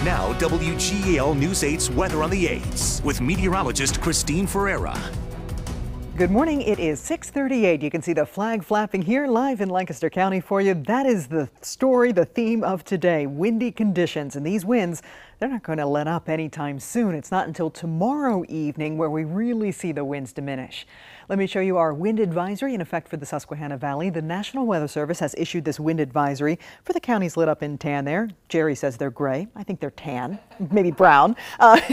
Now, WGAL News 8's Weather on the 8s with meteorologist Christine Ferreira. Good morning. It is 6:38. You can see the flag flapping here live in Lancaster County for you. That is the story, the theme of today. Windy conditions, and these winds, they're not going to let up anytime soon. It's not until tomorrow evening where we really see the winds diminish. Let me show you our wind advisory in effect for the Susquehanna Valley. The National Weather Service has issued this wind advisory for the counties lit up in tan there. Jerry says they're gray. I think they're tan, maybe brown.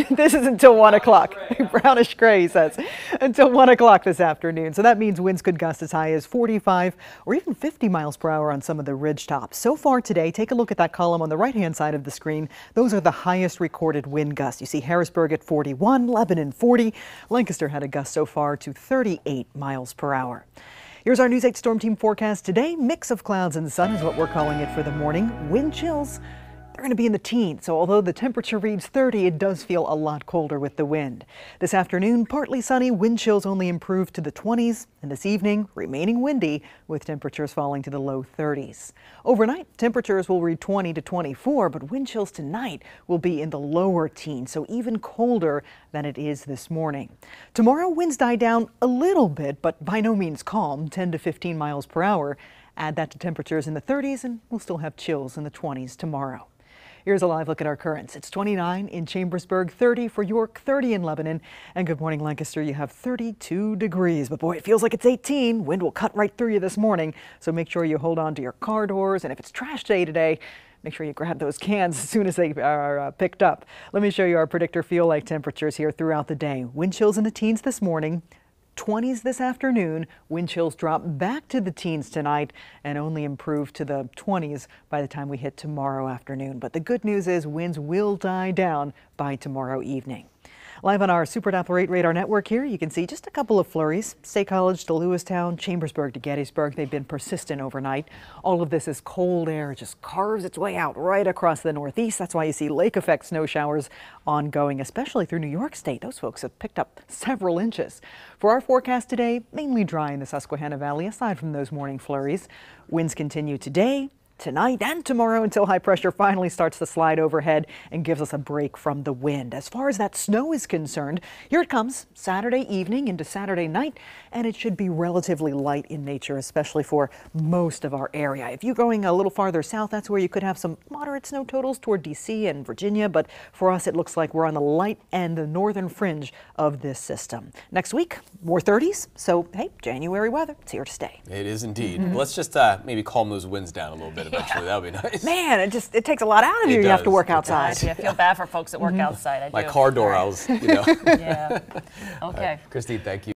This is until 1 o'clock. Brownish gray, he says, until 1 o'clock this afternoon. So that means winds could gust as high as 45 or even 50 miles per hour on some of the ridge tops. So far today, take a look at that column on the right-hand side of the screen. Those are the highest recorded wind gusts. You see Harrisburg at 41, Lebanon 40. Lancaster had a gust so far to 38 miles per hour. Here's our News 8 Storm Team forecast today. Mix of clouds and sun is what we're calling it for the morning. Wind chills, they're going to be in the teens, so although the temperature reads 30, it does feel a lot colder with the wind. This afternoon, partly sunny, wind chills only improve to the 20s, and this evening, remaining windy with temperatures falling to the low 30s. Overnight, temperatures will read 20 to 24, but wind chills tonight will be in the lower teens, so even colder than it is this morning. Tomorrow, winds die down a little bit, but by no means calm, 10 to 15 miles per hour. Add that to temperatures in the 30s, and we'll still have chills in the 20s tomorrow. Here's a live look at our currents. It's 29 in Chambersburg, 30 for York, 30 in Lebanon, and good morning, Lancaster. You have 32 degrees, but boy, it feels like it's 18. Wind will cut right through you this morning, so make sure you hold on to your car doors, and if it's trash day today, make sure you grab those cans as soon as they are picked up. Let me show you our predictor feel-like temperatures here throughout the day. Wind chills in the teens this morning. 20s this afternoon. Wind chills drop back to the teens tonight and only improve to the 20s by the time we hit tomorrow afternoon. But the good news is winds will die down by tomorrow evening. Live on our Super Doppler 8 radar network here, you can see just a couple of flurries. State College to Lewistown, Chambersburg to Gettysburg. They've been persistent overnight. All of this is cold air. It just carves its way out right across the Northeast. That's why you see lake effect snow showers ongoing, especially through New York State. Those folks have picked up several inches. For our forecast today, mainly dry in the Susquehanna Valley, aside from those morning flurries. Winds continue today, tonight and tomorrow until high pressure finally starts to slide overhead and gives us a break from the wind. As far as that snow is concerned, here it comes Saturday evening into Saturday night, and it should be relatively light in nature, especially for most of our area. If you're going a little farther south, that's where you could have some moderate snow totals toward D.C. and Virginia, but for us it looks like we're on the light end, the northern fringe of this system. Next week, more 30s, so hey, January weather, it's here to stay. It is indeed. Let's just maybe calm those winds down a little bit. Eventually, that would be nice. Man, it takes a lot out of you. You have to work outside. I feel bad for folks that work outside. I do. My car door, I was, Yeah. Okay. Christine, thank you.